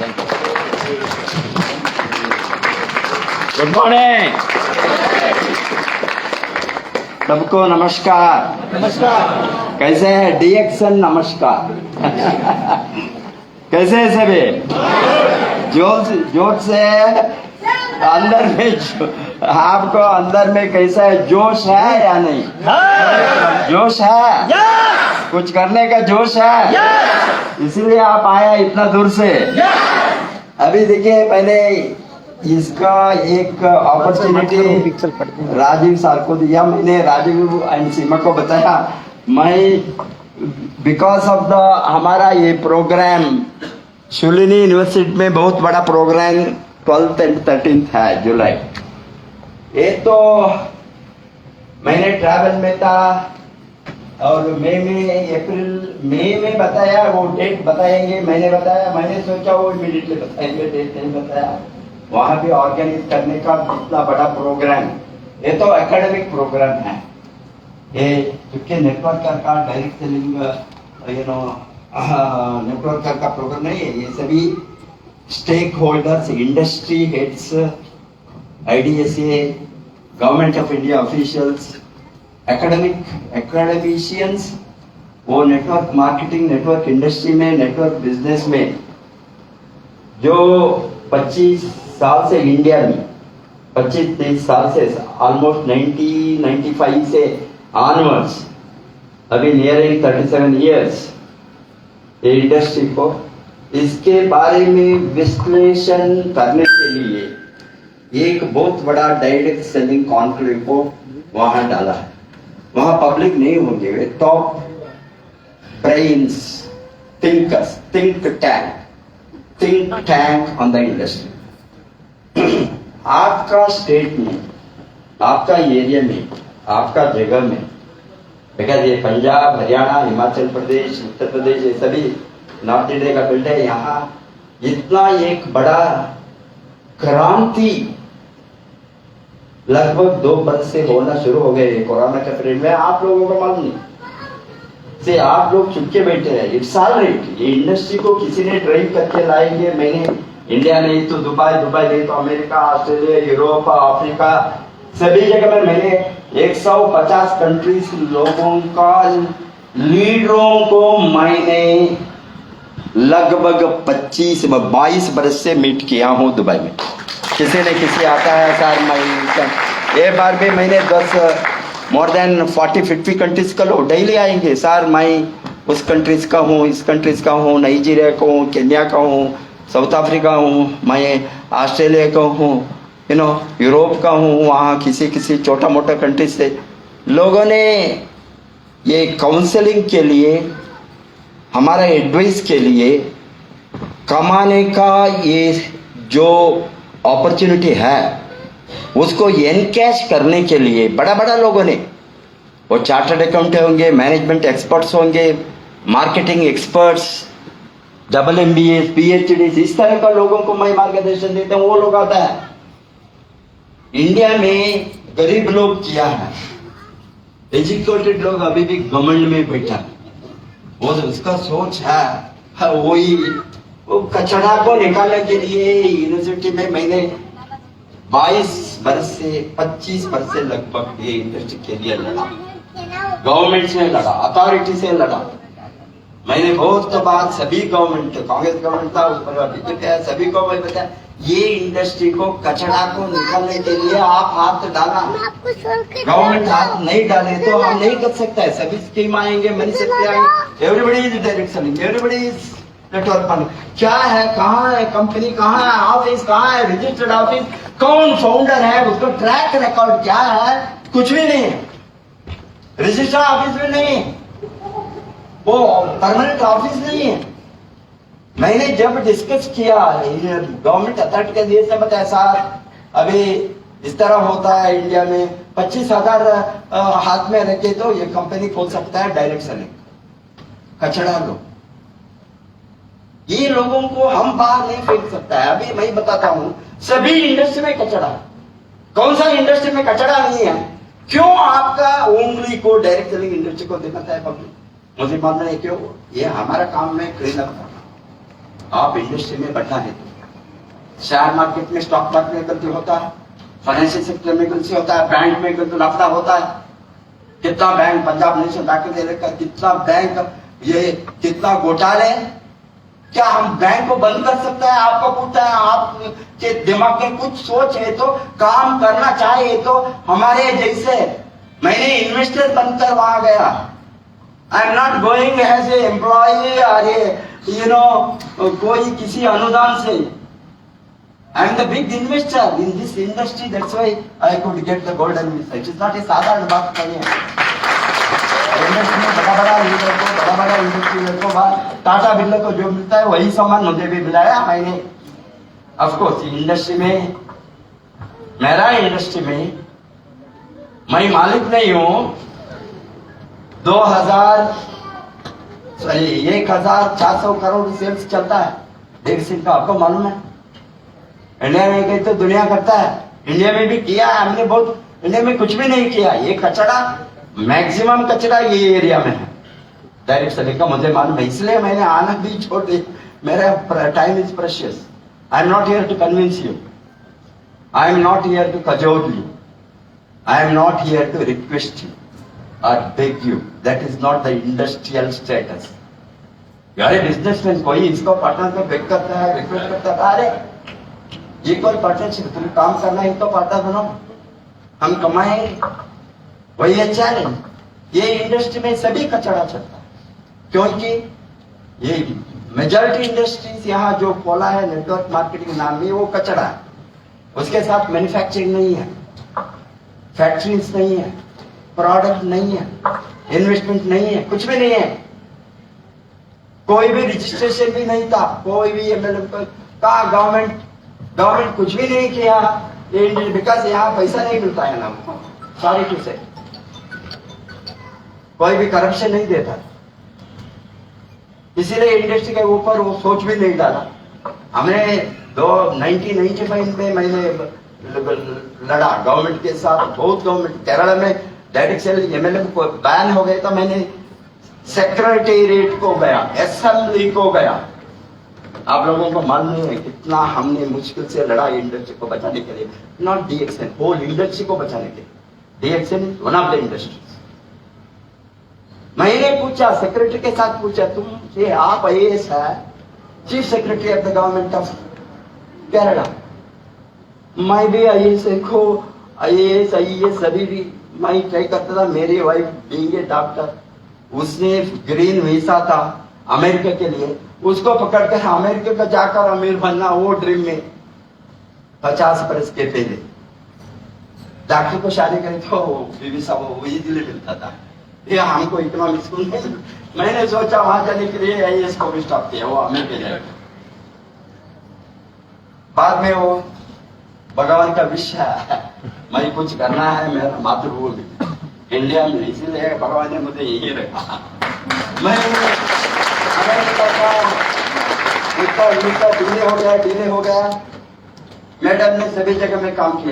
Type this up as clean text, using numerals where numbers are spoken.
Good morning सबको, नमस्कार। नमस्कार। कैसे है डिएक्शन? नमस्कार। कैसे है सभी? जोर से अंदर में आपको अंदर में कैसा है? जोश है या नहीं? जोश है? कुछ करने का जोश है, इसलिए आप आया इतना दूर से। अभी देखिए, पहले इसका एक अपॉर्चुनिटी राजीव सर को दिया मैंने, राजीव एंड सीमा को बताया। मैं बिकॉज ऑफ द हमारा ये प्रोग्राम शुलिनी यूनिवर्सिटी में बहुत बड़ा प्रोग्राम 12th and 13th है जुलाई। ये तो मैंने ट्रैवल में था और मई में बताया, वो डेट बताएंगे। मैंने बताया, मैंने सोचा वो इमीडिएटली बताएंगे, डेट नहीं बताया। वहां भी ऑर्गेनाइज करने का इतना बड़ा प्रोग्राम, ये तो एकेडमिक प्रोग्राम है। ये क्योंकि नेटवर्क का डायरेक्ट सेलिंग नेटवर्क का प्रोग्राम नहीं है। ये सभी stakeholders, industry heads, IDSA, government of India officials, academicians, वो नेटवर्क मार्केटिंग, नेटवर्क इंडस्ट्री में, नेटवर्क बिजनेस में जो 25 साल से इंडिया में 25-30 साल से ऑलमोस्ट 95 से ऑनवर्ड्स, अभी नियरिंग 37 इयर्स ये इंडस्ट्री को, इसके बारे में विश्लेषण करने के लिए एक बहुत बड़ा डायरेक्ट सेलिंग कॉन्क्लेव को वहां डाला है। वहां पब्लिक नहीं होंगे, वे top brains, thinkers, think tank on the industry. आपका स्टेट में, आपका एरिया में, आपका जगह में, बिकॉज ये पंजाब, हरियाणा, हिमाचल प्रदेश, उत्तर प्रदेश, ये सभी नॉर्थ इंडिया का बेल्ट है। यहाँ इतना एक बड़ा क्रांति लगभग 2 वर्ष से होना शुरू हो गए कोरोना के पीरियड में। आप लोगों को मालूम नहीं से आप लोग चुपके बैठे हैं। इट्स ऑल राइट, ये इंडस्ट्री को किसी ने ड्राइव करके लाएंगे। मैंने इंडिया नहीं तो दुबई नहीं तो अमेरिका, ऑस्ट्रेलिया, यूरोप, अफ्रीका, सभी जगह में मैंने 150 कंट्रीज लोगों का लीडरों को मैंने लगभग 22 बरस से मीट किया हूँ दुबई में। किसी न किसी आता है सर, मैं एक बार भी मैंने 10 मोर देन 40-50 कंट्रीज का लोग डेली आएंगे। सर मैं उस कंट्रीज का हूँ, इस कंट्रीज का हूँ, नाइजीरिया का हूँ, केन्या का हूँ, साउथ अफ्रीका हूँ, मैं ऑस्ट्रेलिया का हूँ, यूरोप का हूँ। वहाँ किसी छोटा मोटा कंट्री से लोगों ने ये काउंसलिंग के लिए, हमारा एडवाइस के लिए, कमाने का ये जो अपॉर्चुनिटी है उसको एनकैश करने के लिए बड़ा लोगों ने, वो चार्टर्ड अकाउंटेंट होंगे, मैनेजमेंट एक्सपर्ट्स होंगे, मार्केटिंग एक्सपर्ट्स, MBA, PhD, इस तरह का लोगों को मैं मार्गदर्शन देता हूँ। वो लोग आता है। इंडिया में गरीब लोग किया है, एजुकेटेड लोग अभी भी गवर्नमेंट में बैठा, वो उसका सोच है वही वो कचरा को निकालने के लिए यूनिवर्सिटी में मैंने 22 वर्ष से 25 वर्ष से लगभग ये इंडस्ट्री के लिए लड़ा, गवर्नमेंट से लड़ा, अथॉरिटी से लड़ा। मैंने बहुत बात सभी गवर्नमेंट, कांग्रेस गवर्नमेंट था, उस पर बीजेपी है, सभी को मैं बताया ये इंडस्ट्री को, कचरा को निकालने के लिए आप हाथ डाला। गवर्नमेंट हाथ नहीं डाले तो हम नहीं कर सकते है। सभी स्कीम आएंगे, मनी सकते आएंगे, everybody is direct selling, everybody is network fund. क्या है, कहाँ है कंपनी, कहाँ है ऑफिस, कहाँ है रजिस्टर्ड ऑफिस, कौन फाउंडर है, उसका ट्रैक रिकॉर्ड क्या है, कुछ भी नहीं है। रजिस्टर्ड ऑफिस में नहीं है, वो परमानेंट ऑफिस नहीं है। मैंने जब डिस्कस किया गवर्नमेंट अथॉरिटी के लिए, बताया सर अभी इस तरह होता है इंडिया में, 25,000 हाथ में रखे तो ये कंपनी खोल सकता है डायरेक्ट सेलिंग, कचड़ा लो। ये लोगों को हम बाहर नहीं फेंक सकता है। अभी मैं बताता हूं, सभी इंडस्ट्री में कचड़ा, कौन सा इंडस्ट्री में कचड़ा नहीं है? क्यों आपका उंगली को डायरेक्ट सेलिंग इंडस्ट्री को दिखाता है पब्लिक? मुझे मालूम नहीं क्यों। ये हमारा काम में क्लीन अप करना, आप इंडस्ट्री में बढ़ना है तो शेयर मार्केट में, स्टॉक मार्केट में गलती होता है, फाइनेंशियल सेक्टर में गलती होता है, बैंक में गलती लफड़ा होता है। कितना बैंक पंजाब नेशनल बैंक दे रखा, कितना बैंक ये कितना घोटाले। क्या हम बैंक को बंद कर सकते हैं? आपको पूछता है, आपके दिमाग में कुछ सोच है तो, काम करना चाहिए तो। हमारे जैसे, मैंने इन्वेस्टर बनकर वहां गया। I am not going as a employ और कोई किसी अनुदान से। I am the big investor in this industry. That's why I could get the golden visa. It is not a साधारण बात नहीं है। इंडस्ट्री में बड़ा-बड़ा लीडर को, बड़ा-बड़ा इंडस्ट्री को, टाटा बिरला को जो मिलता है वही सामान मुझे भी मिलाया मैंने। Of course, इंडस्ट्री में, मेरा इंडस्ट्री में, मैं मालिक नहीं हूँ। 1400 करोड़ सेल्स चलता है डेढ़ सिंह का, आपको मालूम है? इंडिया में कहीं तो दुनिया करता है, इंडिया में भी किया है हमने बहुत। इंडिया में कुछ भी नहीं किया। ये कचरा, मैक्सिमम कचरा ये एरिया में है, डायरेक्ट से लेकर, मुझे मालूम है। इसलिए मैंने आना भी छोड़ दिया। मेरा time is precious. I am not here to convince you, I am not here to cajole you, I am not here to request you और beg you. That is not the industrial status. यार businessman कोई इसको partner को bag करता है, request करता है, अरे इक्वल पार्टनरशिप, तुम काम करना है तो पार्टनर बनो, हम कमाएंगे, वही अच्छा है। ये इंडस्ट्री में सभी कचरा चलता है, क्योंकि ये मेजॉरिटी इंडस्ट्रीज यहाँ जो खोला है नेटवर्क मार्केटिंग नाम में, वो कचरा है। उसके साथ मैन्युफैक्चरिंग नहीं है, फैक्ट्रीज नहीं है, प्रोडक्ट नहीं है, इन्वेस्टमेंट नहीं है, कुछ भी नहीं है। कोई भी रजिस्ट्रेशन भी नहीं था, कोई भी एमएलए का, गवर्नमेंट कुछ भी नहीं किया, बिकॉज यहाँ पैसा नहीं मिलता है ना, सॉरी टू से। कोई भी करप्शन नहीं देता, इसीलिए इंडस्ट्री के ऊपर वो सोच भी नहीं डाला। हमने 1995 में मैंने लड़ा गवर्नमेंट के साथ, बहुत गवर्नमेंट। केरला में डायरेक्ट सेल एमएलए को बैन हो गया था, मैंने सेक्रेटेरिएट को गया, असेंबली को गया। आप लोगों को मालूम नहीं है कितना हमने मुश्किल से लड़ा इंडस्ट्री को बचाने के लिए, नॉट डीएक्सएन, होल इंडस्ट्री को बचाने के लिए। DXN is one of the industries. मैंने पूछा, सेक्रेटरी के साथ पूछा, तुम ये आप आईएएस है, chief secretary of the government of Kerala, मैं भी आईएएस को, आईएएस सभी भी मैं ट्राई करता था। मेरी वाइफ बीइंग ए डॉक्टर, उसने ग्रीन वीसा था अमेरिका के लिए, उसको पकड़कर अमेरिका का जाकर अमीर बनना, वो ड्रीम में 50 बरस के पहले डॉक्टर को शादी करी तो बीवी साहब वो इजीली मिलता था। ये हमको इकोनॉमिक्स को नहीं। मैंने सोचा वहां जाने के लिए आईएएस को भी स्टॉप किया, वो अमेरिका जाएगा। बाद में वो भगवान का विषय है, मैं कुछ करना है, मेरा मातृभूमि इंडिया में, इसीलिए भगवान ने मुझे यही रखा। मैं डिले हो गया, मैडम ने सभी जगह में काम किया।